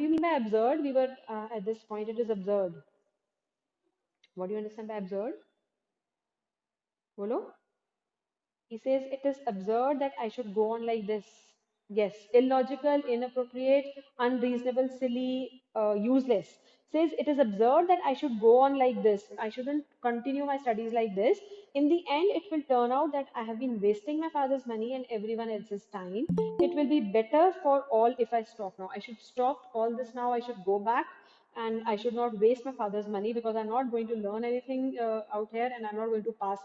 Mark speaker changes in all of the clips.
Speaker 1: do you mean by absurd? We were at this point, it is absurd. What do you understand by absurd? Bolo? He says it is absurd that I should go on like this. Yes, illogical, inappropriate, unreasonable, silly, useless. Says it is absurd that I should go on like this. I shouldn't continue my studies like this. In the end, it will turn out that I have been wasting my father's money and everyone else's time. It will be better for all if I stop now. I should stop all this now. I should go back and I should not waste my father's money because I'm not going to learn anything out here and I'm not going to pass,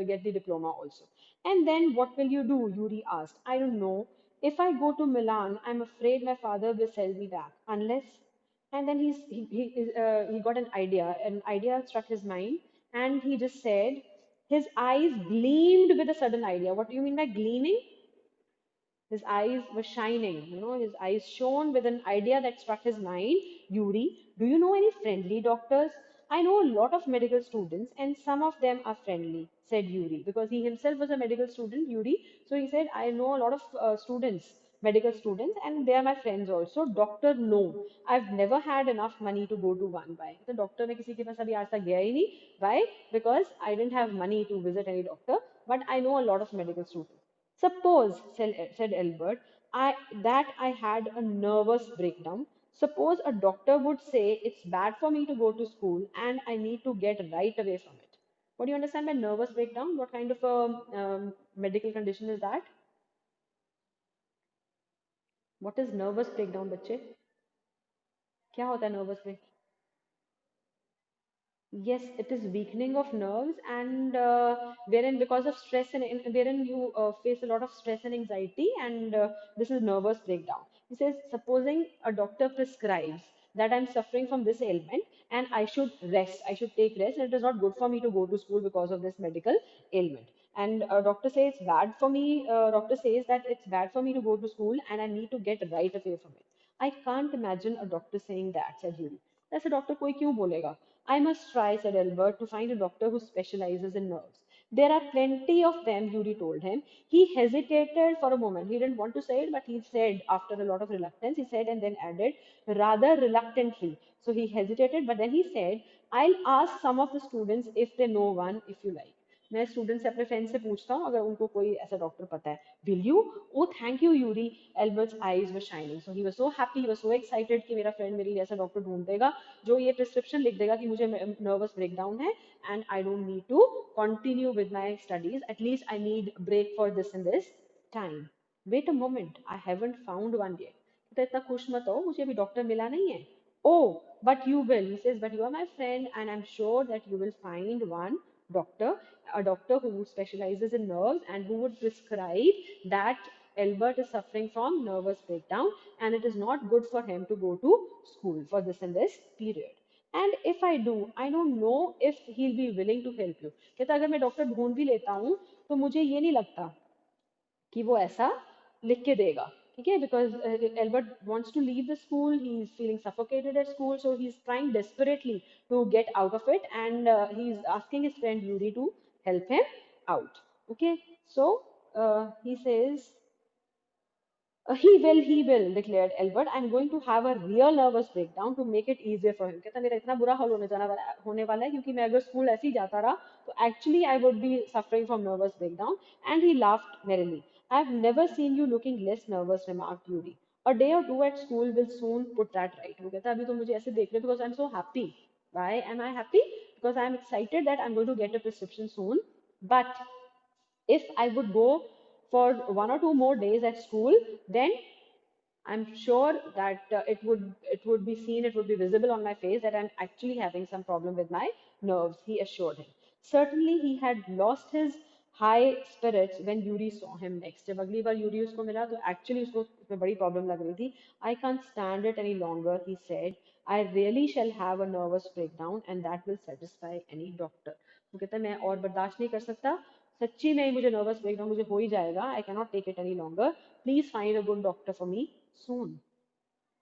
Speaker 1: get the diploma also. And then what will you do? Yuri asked. I don't know. If I go to Milan, I'm afraid my father will sell me back. Unless, and then he got an idea. An idea struck his mind, and he just said, his eyes gleamed with a sudden idea. What do you mean by gleaming? His eyes were shining, his eyes shone with an idea that struck his mind. Yuri, do you know any friendly doctors? I know a lot of medical students, and some of them are friendly, said Yuri, because he himself was a medical student, Yuri. So he said, I know a lot of students, medical students, and they are my friends also. Doctor, no. I've never had enough money to go to one. Why? The doctor में किसी के पास अभी आज तक गया ही नहीं. Why? Because I didn't have money to visit any doctor, but I know a lot of medical students. Suppose, said Albert, that I had a nervous breakdown. Suppose a doctor would say it's bad for me to go to school and I need to get right away from it. What do you understand by nervous breakdown? What kind of a medical condition is that? What is nervous breakdown, बच्चे? क्या होता है nervous breakdown? Yes, it is weakening of nerves, and wherein because of stress and wherein you face a lot of stress and anxiety, and this is nervous breakdown. He says, supposing a doctor prescribes that I'm suffering from this ailment and I should rest, I should take rest, and it is not good for me to go to school because of this medical ailment. And doctor says it's bad for me. Doctor says that it's bad for me to go to school and I need to get right away from it. I can't imagine a doctor saying that, said Yuri. ऐसे doctor कोई क्यों बोलेगा? I must try, said Albert, to find a doctor who specializes in nerves. There are plenty of them, Yuri told him. He hesitated for a moment. He didn't want to say it, but he said, after a lot of reluctance, he said and then added, rather reluctantly. So he hesitated, but then he said, I'll ask some of the students if they know one, if you like. मैं student से अपने friend से पूछता हूँ अगर उनको कोई ऐसा डॉक्टर पता है. Will you? Oh thank you Yuri. Albert's eyes were shining, so he was so happy, he was so excited कि मेरा फ्रेंड मेरे लिए ऐसा डॉक्टर ढूंढ देगा जो ये प्रिस्क्रिप्शन लिख देगा कि मुझे नर्वस ब्रेकडाउन है and I don't need to continue with my studies, at least I need break for this in this time. Wait a moment, I haven't found one yet. तो इतना खुश मत हो, मुझे अभी डॉक्टर मिला नहीं है. Oh, but you will. He says, but you are my friend, and I'm sure that you will find one doctor, a doctor who specializes in nerves and who would prescribe that Albert is suffering from nervous breakdown, and it is not good for him to go to school for this and this period. And if I do, I don't know if he'll be willing to help you. कहता अगर मैं doctor ढूंढ भी लेता हूँ तो मुझे ये नहीं लगता कि वो ऐसा लिख के देगा. ठीक है, because Albert wants to leave the school, he is feeling suffocated at school, so he's trying desperately to get out of it, and he's asking his friend Yuri to help him out. Okay, so he says, he will, declared Albert. I'm going to have a real nervous breakdown to make it easier for him. कहता मेरा इतना बुरा हाल होने वाला है क्योंकि मैं अगर स्कूल ऐसे ही जाता रहा तो actually I would be suffering from nervous breakdown. And he laughed merrily. I've never seen you looking less nervous, remarked Yuri. A day or two at school will soon put that right. वो कहता अभी तो मुझे ऐसे देख रहे because I'm so happy. Why am I happy? Because I'm excited that I'm going to get a prescription soon. But if I would go for 1 or 2 more days at school, then I'm sure that it would be seen, it would be visible on my face that I'm actually having some problem with my nerves, he assured him. Certainly, he had lost his high spirits when Yuri saw him next. जब अगली बार Yuri उसको मिला तो actually उसको उसमें बड़ी problem लग रही थी. I can't stand it any longer, he said. I really shall have a nervous breakdown and that will satisfy any doctor. वो कहता है मैं और बर्दाश्त नहीं कर सकता. सच्ची में ही मुझे nervous breakdown मुझे हो ही जाएगा. I cannot take it any longer. Please find a good doctor for me soon.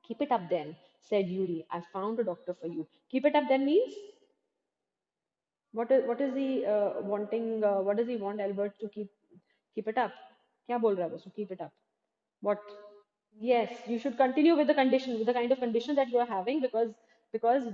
Speaker 1: Keep it up then, said Yuri. I found a doctor for you. Keep it up then means what is he wanting? What does he want Albert to keep it up? क्या बोल रहा है वो? So keep it up. What? Yes, you should continue with the condition, with the kind of condition that you are having, because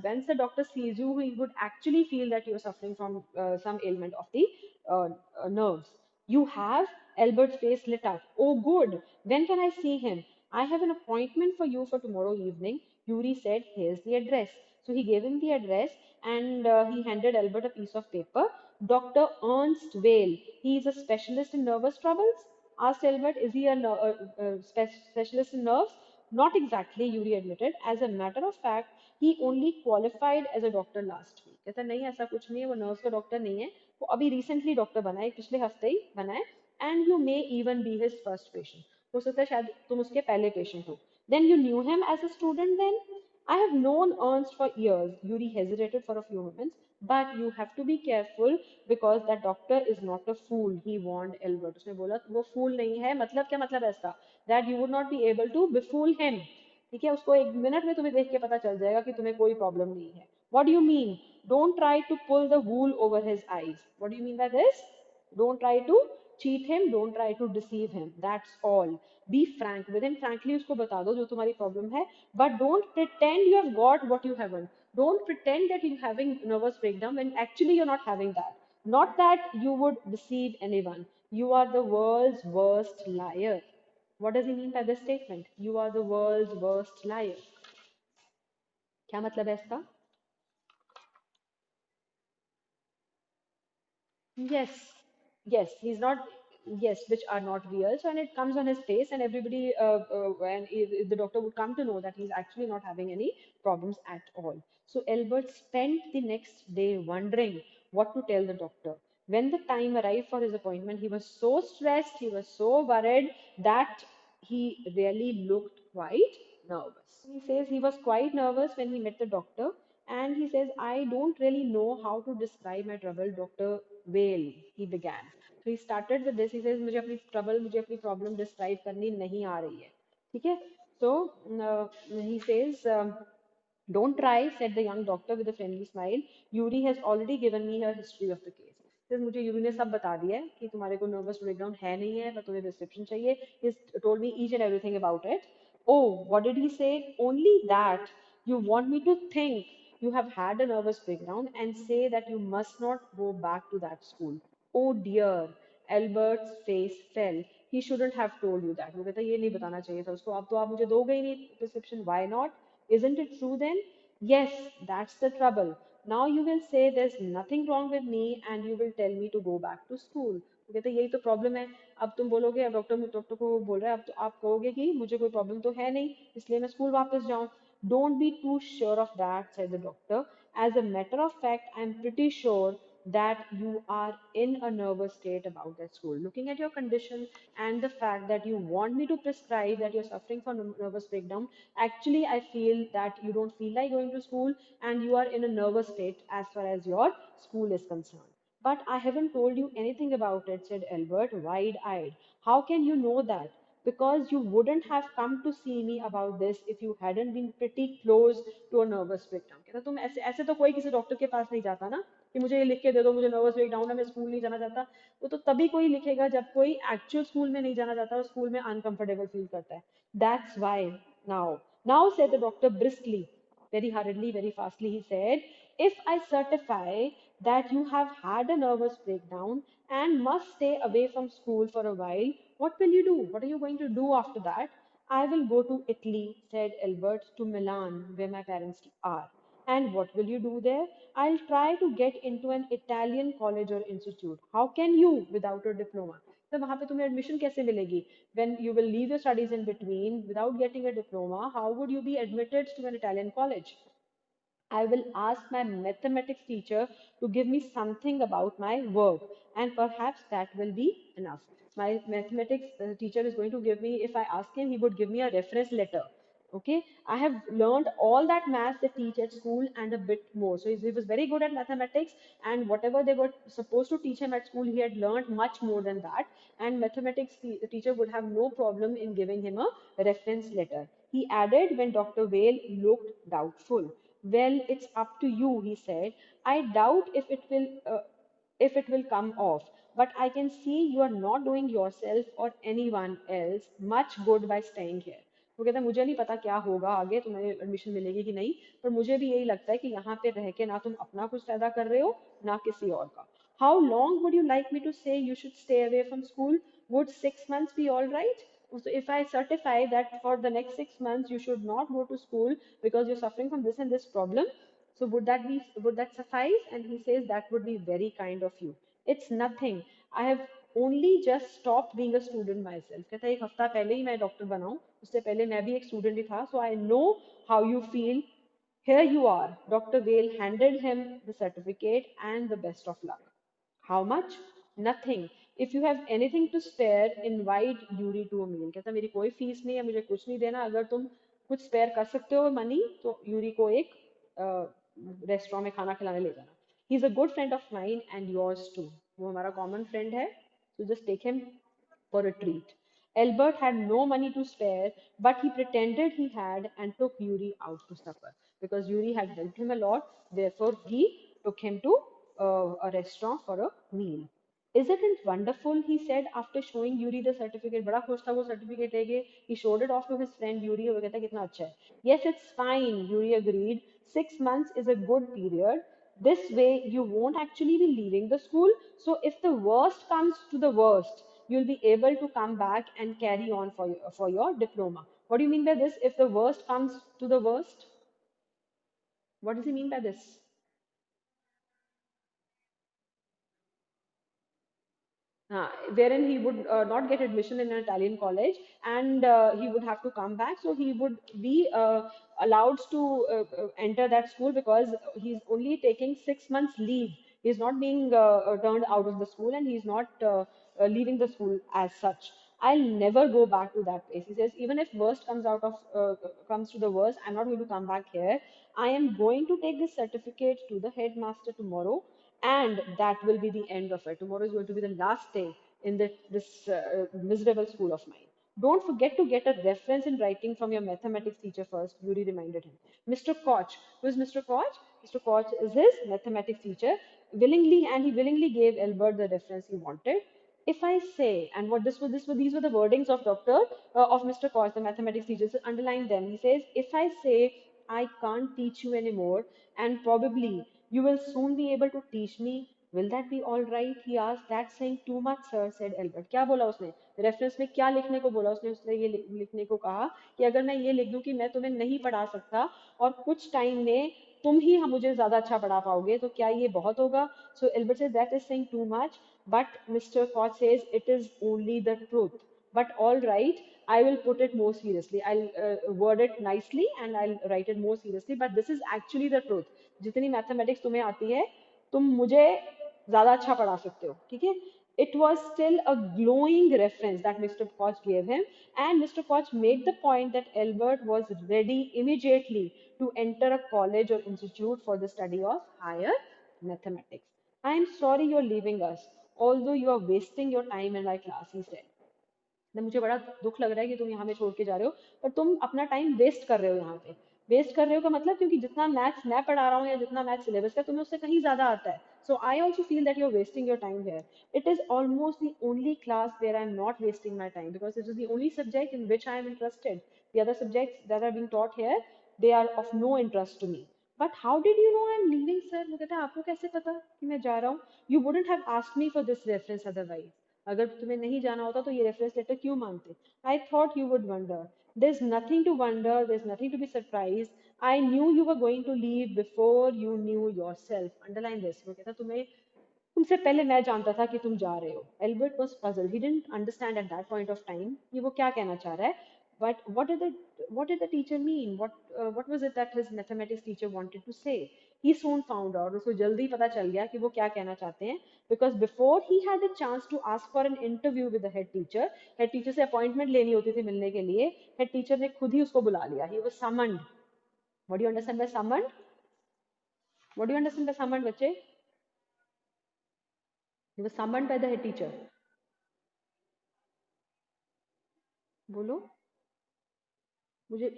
Speaker 1: once the doctor sees you, he would actually feel that you are suffering from some ailment of the uh, nerves. You have Albert's face lit up. Oh, good. When can I see him? I have an appointment for you for tomorrow evening. Yuri said, "Here's the address." So he gave him the address and he handed Albert a piece of paper. Dr. Ernst Whale. He is a specialist in nervous troubles. Asked Albert, is he a, specialist in nerves? Not exactly, Yuri admitted. As a matter of fact, he only qualified as a doctor last week. कहता नहीं ऐसा कुछ नहीं है वो nerves का doctor नहीं है वो अभी रिसेंटली डॉक्टर बना है पिछले हफ्ते ही बना है and you may even be his first patient हो सकता है शायद तुम उसके पहले पेशेंट हो then you knew him as a student then I have known Ernst for years. Yuri hesitated for a few moments, but you have to be careful because that doctor is not a fool. He warned Albert. उसने बोला वो fool नहीं है मतलब क्या मतलब है इसका that you would not be able to befool him. ठीक है उसको एक मिनट में तुम्हें देख के पता चल जाएगा कि तुम्हें कोई प्रॉब्लम नहीं है. What do you mean? Don't try to pull the wool over his eyes. What do you mean by this? Don't try to cheat him. Don't try to deceive him. That's all. Be frank with him. Frankly उसको बता दो जो तुम्हारी problem है. But don't pretend you have got what you haven't. Don't pretend that you're having nervous breakdown when actually you're not having that. Not that you would deceive anyone. You are the world's worst liar. What does he mean by this statement? You are the world's worst liar. क्या मतलब है इसका? Yes, yes, he's not. Yes, which are not real. So, and it comes on his face, and everybody, and if the doctor would come to know that he's actually not having any problems at all. So, Albert spent the next day wondering what to tell the doctor. When the time arrived for his appointment, he was so stressed, he was so worried that he really looked quite nervous. He says he was quite nervous when he met the doctor, and he says, I don't really know how to describe my trouble, Dr. Whale, he began. So he started with this. He says, मुझे अपनी trouble, मुझे अपनी problem describe करनी नहीं आ रही है. ठीक है? So he says, don't try, said the young doctor with a friendly smile. Yuri has already given me her history of the case. Says मुझे यूरी ने सब बता दिया है कि तुम्हारे को नर्वस ब्रेकडाउन है नहीं है पर तुम्हें प्रिस्क्रिप्शन चाहिए. He's told me each and everything about it. Oh, what did he say? Only that you want me to think you have had a nervous breakdown and say that you must not go back to that school. Oh dear, Albert's face fell. He shouldn't have told you that. वो कहता ये नहीं बताना चाहिए था उसको अब तो आप मुझे दोगे ही नहीं prescription. Why not? Isn't it true then? Yes, that's the trouble. Now you will say there's nothing wrong with me and you will tell me to go back to school. वो कहते यही तो प्रॉब्लम है अब तुम बोलोगे अब doctor को बोल रहा है अब तो आप कहोगे कि मुझे कोई प्रॉब्लम तो है नहीं इसलिए मैं स्कूल वापस जाऊं. Don't be too sure of that, said the doctor. As a matter of fact, I'm pretty sure that you are in a nervous state about that school. Looking at your condition and the fact that you want me to prescribe that you're suffering from nervous breakdown, actually, I feel that you don't feel like going to school and you are in a nervous state as far as your school is concerned. But I haven't told you anything about it, said Albert, wide eyed. How can you know that? Because you wouldn't have come to see me about this if you hadn't been pretty close to a nervous breakdown. कहता तुम ऐसे ऐसे तो कोई किसी doctor के पास नहीं जाता ना कि मुझे ये लिख के दे दो मुझे नर्वस ब्रेकडाउन है मैं स्कूल नहीं जाना चाहता. वो तो तभी कोई लिखेगा जब कोई एक्चुअल स्कूल में नहीं जाना चाहता और स्कूल में अनकंफर्टेबल फील करता है. That's why now said the doctor briskly, very hurriedly, very fastly, he said, if I certify that you have had a nervous breakdown and must stay away from school for a while, what will you do? What are you going to do after that? I will go to Italy, said Albert, to Milan, where my parents are. And what will you do there? I'll try to get into an Italian college or institute. How can you without a diploma? तो वहाँ पे तुम्हें admission कैसे मिलेगी? When you will leave your studies in between without getting a diploma, how would you be admitted to an Italian college? I will ask my mathematics teacher to give me something about my work, and perhaps that will be enough. My mathematics teacher is going to give me, if I ask him, he would give me a reference letter. Okay, I have learned all that math they teach at school and a bit more. So he was very good at mathematics, and whatever they were supposed to teach him at school, he had learned much more than that. And mathematics the teacher would have no problem in giving him a reference letter. He added when Dr. Whale looked doubtful. Well, it's up to you, he said. I doubt if it will come off, but I can see you are not doing yourself or anyone else much good by staying here. वो कहता है मुझे नहीं पता क्या होगा आगे, तुम्हें एडमिशन मिलेगी कि नहीं, पर मुझे भी यही लगता है कि यहाँ पे रह के ना तुम अपना कुछ फायदा कर रहे हो ना किसी और का. How long would you like me to say you should stay away from school? Would 6 months be all right? So if I certify that for the next 6 months you should not go to school because you're suffering from this and this problem, so would that suffice? And he says that would be very kind of you. It's nothing. I have only just stopped being a student myself. कहता है एक हफ्ता पहले ही मैं doctor बना हूँ, उससे पहले मैं भी एक स्टूडेंट ही था. So I know how you feel. Here you are. Dr. Vale handed him the certificate and the best of luck. How much? Nothing. If you have anything to spare, invite Yuri to a meal. कहता मेरी कोई fees नहीं है, मुझे कुछ नहीं देना. अगर तुम कुछ स्पेयर कर सकते हो मनी तो यूरी को एक रेस्टोरेंट में खाना खिलाने ले जाना. He is a good friend of mine and yours too. वो हमारा कॉमन फ्रेंड है. So just take him for a treat. Albert had no money to spare, but he pretended he had and took Yuri out to supper. Because Yuri had helped him a lot, therefore he took him to a restaurant for a meal. Isn't it wonderful? He said after showing Yuri the certificate. बड़ा खुश था वो certificate लेके. He showed it off to his friend Yuri और वो कहता कितना अच्छा है. Yes, it's fine. Yuri agreed. 6 months is a good period. This way you won't actually be leaving the school. So if the worst comes to the worst, you'll be able to come back and carry on for your diploma. What do you mean by this? If the worst comes to the worst, what does he mean by this? Wherein he would not get admission in an Italian college and he would have to come back. So he would be allowed to enter that school because he's only taking 6 months leave. He's not being turned out of the school and he's not leaving the school as such. I'll never go back to that place. He says, even if worst comes to the worst, I'm not going to come back here. I am going to take this certificate to the headmaster tomorrow, and that will be the end of it. Tomorrow is going to be the last day in this miserable school of mine. Don't forget to get a reference in writing from your mathematics teacher first, Yuri reminded him. Mr. Koch. Who is Mr. Koch? Mr. Koch is his mathematics teacher. He willingly gave Albert the reference he wanted. If I say, and what these were the wordings of of Mr. Koch, the mathematics teacher, so underline them. He says, if I say I can't teach you anymore, and probably you will soon be able to teach me, will that be all right? He asked. That's saying too much, sir, said Albert. क्या बोला उसने? Reference में क्या लिखने को बोला उसने? उसने ये लिखने को कहा कि अगर मैं ये लिख दूं कि मैं तुम्हें नहीं पढ़ा सकता और कुछ टाइम में तुम ही हम मुझे ज्यादा अच्छा पढ़ा पाओगे, तो क्या ये बहुत होगा? So Albert says that is saying too much, but Mr. Koch says it is only the truth. But all right, I will put it more seriously. I'll word it nicely and I'll write it more seriously. But this is actually the truth. जितनी mathematics तुम्हें आती है, तुम मुझे ज्यादा अच्छा पढ़ा सकते हो, ठीक है? It was still a glowing reference that Mr. Koch gave him, and Mr. Koch made the point that Albert was ready immediately to enter a college or institute for the study of higher mathematics. I am sorry you're leaving us, although you are wasting your time in my class, he said. ना मुझे बड़ा दुख लग रहा है कि तुम यहाँ पे छोड़ के जा रहे हो, पर तुम अपना टाइम वेस्ट कर रहे हो यहाँ पे. वेस्ट कर रहे हो का मतलब, क्योंकि जितना मैथ्स मैं पढ़ा रहा हूँ या जितना मैथ्स सिलेबस का तुम्हें उससे कहीं ज्यादा आता है. So I also feel that you are wasting your time here. It is almost the only class where I am not wasting my time because it is the only subject in which I am interested. The other subjects that are being taught here, they are of no interest to me. But how did you know I am leaving sir? वो कहता है आपको कैसे पता कि मैं जा रहा हूँ? You wouldn't have asked me for this reference otherwise. अगर तुम्हें नहीं जाना होता तो ये रेफरेंस लेटर क्यों मांगते? I thought you would wonder. There's nothing to wonder, there's nothing to be surprised. I knew you were going to leave before you knew yourself. Underline this. वो कहता तुम्हें तुमसे पहले मैं जानता था कि तुम जा रहे हो. Albert was puzzled. He didn't understand at that point of time कि वो क्या कहना चाह रहा है. But what did the teacher mean? What was it that his mathematics teacher wanted to say? He soon found out. उसको जल्दी पता चल गया कि वो क्या कहना चाहते हैं. Because before he had a chance to ask for an interview with the head teacher से appointment लेनी होती थी मिलने के लिए. Head teacher ने खुद ही उसको बुला लिया. He was summoned. What do you understand by summoned? What do you understand by summoned, बच्चे? He was summoned by the head teacher. बोलो मुझे.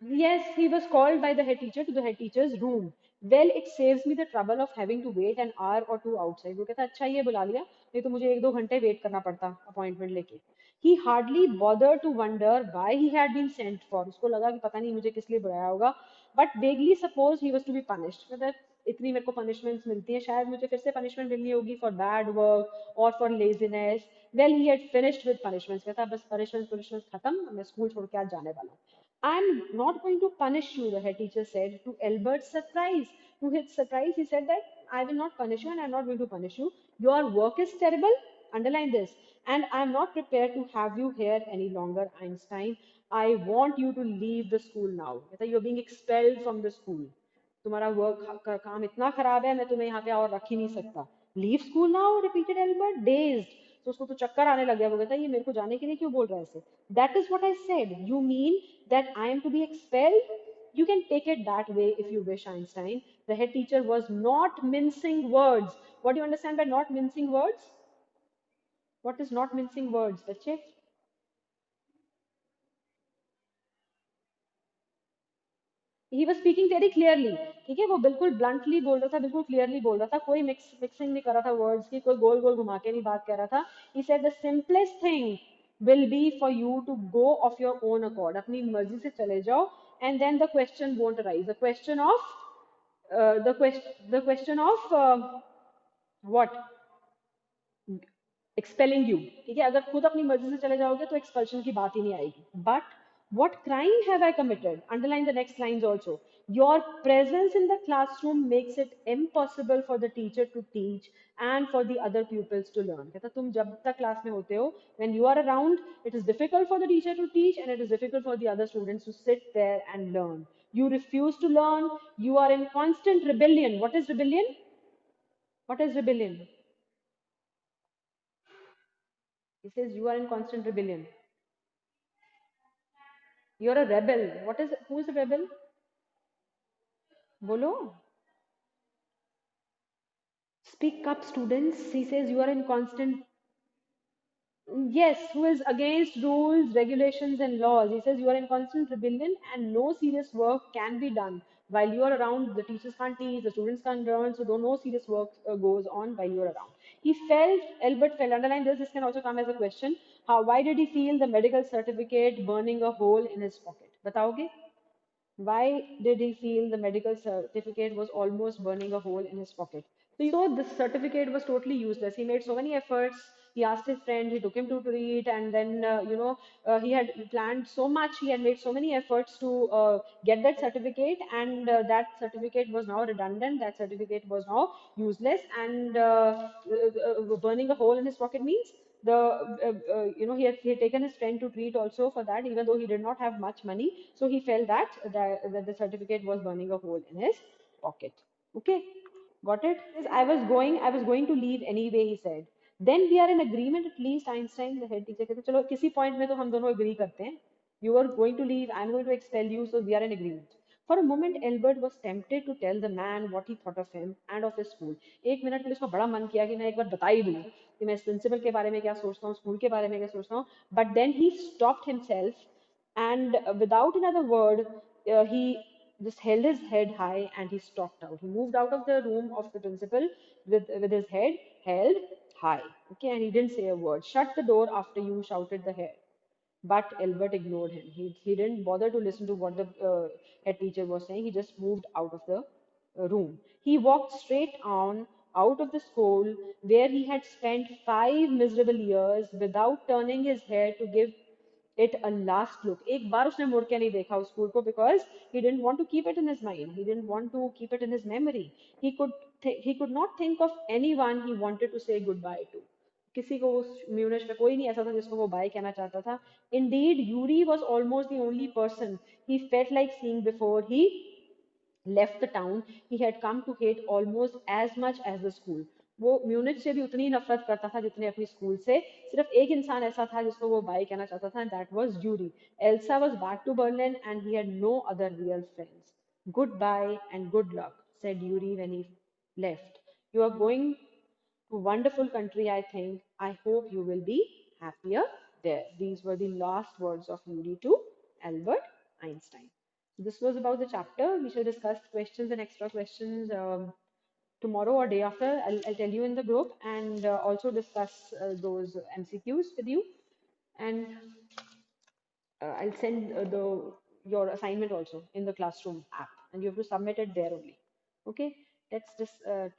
Speaker 1: Yes, he was called by the head teacher to the head teacher's room. Well, it saves me the trouble of having to wait an hour or two outside. वो कहता अच्छा ये बुला लिया, नहीं तो मुझे 1-2 घंटे वेट करना पड़ता अपॉइंटमेंट लेके. He hardly bothered to wonder why he had been sent for. उसको लगा कि पता नहीं मुझे किस लिए बुलाया होगा. But vaguely supposed he was to be punished. मतलब इतनी मेरे को punishments मिलती हैं, शायद मुझे फिर से punishment मिलनी होगी for bad work or for laziness. Well, he had finished with punishments. कहता बस punishments खत्म, मैं स्कूल छोड़ के आज जाने वाला हूँ. I'm not going to punish you, the head teacher said to Albert's surprise. To his surprise, he said that I will not punish you and I'm not going to punish you. Your work is terrible, underline this, and I'm not prepared to have you here any longer, Einstein. I want you to leave the school now. कहता you're being expelled from the school. तुम्हारा work का काम इतना खराब है मैं तुम्हें यहाँ पे और रख ही नहीं सकता. Leave school now repeated Albert dazed. तो उसको तो चक्कर आने लग गया. वो कहता है ये मेरे को जाने के लिए क्यों बोल रहा है ऐसे. That is what I said. You mean that I am to be expelled. You can take it that way if you wish, Einstein. The head teacher was not mincing words. What do you understand by not mincing words? What is not mincing words, बच्चे? He was speaking very clearly. ठीक है, वो बिल्कुल bluntly बोल रहा था, बिल्कुल clearly बोल रहा था, कोई मिक्सिंग नहीं कर रहा था वर्ड्स की, कोई गोल गोल घुमा के नहीं बात कर रहा था. He said the simplest thing will be for you to go of your own accord. अपनी मर्जी से चले जाओ. And then the question won't arise. The question of what expelling you. ठीक है, अगर खुद अपनी मर्जी से चले जाओगे तो एक्सपल्शन की बात ही नहीं आएगी. But what crime have I committed? Underline the next lines also. Your presence in the classroom makes it impossible for the teacher to teach and for the other pupils to learn. कहता तुम जब तक class में होते हो, when you are around, it is difficult for the teacher to teach and it is difficult for the other students to sit there and learn. You refuse to learn. You are in constant rebellion. What is rebellion? What is rebellion? He says you are in constant rebellion. You're a rebel. What is who is a rebel? बोलो. Speak up, students. He says you are in constant. Yes, who is against rules, regulations, and laws. He says you are in constant rebellion and no serious work can be done. While you are around, the teachers can't teach, the students can't learn, so no serious work goes on while you are around. Albert felt, underline this can also come as a question. Why did he feel the medical certificate burning a hole in his pocket? बताओगे? Why did he feel the medical certificate was almost burning a hole in his pocket? So this certificate was totally useless. He made so many efforts. He asked his friend, he took him to read, and then he had planned so much. He had made so many efforts to get that certificate, and that certificate was now redundant. That certificate was now useless, and burning a hole in his pocket means he had taken his friend to treat also for that, even though he did not have much money. So he felt that the certificate was burning a hole in his pocket. Okay. Got it? Says, I was going to leave anyway, he said. Then we are in agreement at least, Einstein, the head teacher. कहते चलो किसी point में तो हम दोनों agree करते हैं. You are going to leave, I'm going to expel you, so we are in agreement. For a moment, Albert was tempted to tell the man what he thought of him and of his school. एक minute के लिए उसका बड़ा मन किया कि मैं एक बार बता ही दूँ कि मैं इस प्रिंसिपल के बारे में क्या सोचता हूँ, स्कूल के बारे में क्या सोचता हूँ. But then he stopped himself and without another word, he just held his head high and he stalked out. He moved out of the room of the principal with his head held high. Okay, and he didn't say a word. Shut the door after you, shouted the head. But Albert ignored him. He didn't bother to listen to what the head teacher was saying. He just moved out of the room. He walked straight on out of the school where he had spent 5 miserable years without turning his head to give it a last look. एक बार उसने मुड़ के नहीं देखा उस school को because he didn't want to keep it in his mind. He didn't want to keep it in his memory. He could not think of anyone he wanted to say goodbye to. किसी को उस म्यूनिश में कोई नहीं ऐसा था जिसको वो बाय कहना चाहता था. Indeed, Yuri was almost the only person he felt like seeing before he left the town. He had come to hate almost as much as the school. वो म्यूनिच से भी उतनी ही नफरत करता था जितने अपनी स्कूल से. सिर्फ एक इंसान ऐसा था जिसको वो बाय कहना चाहता था, and that was Yuri. Elsa was back to Berlin and he had no other real friends. Goodbye and good luck, said Yuri when he left. You are going to a wonderful country, I think. I hope you will be happier there. These were the last words of Yuri to Albert Einstein. This was about the chapter. We shall discuss questions and extra questions tomorrow or day after. I'll tell you in the group and also discuss those MCQs with you. And I'll send the your assignment also in the classroom app, and you have to submit it there only. Okay, let's just take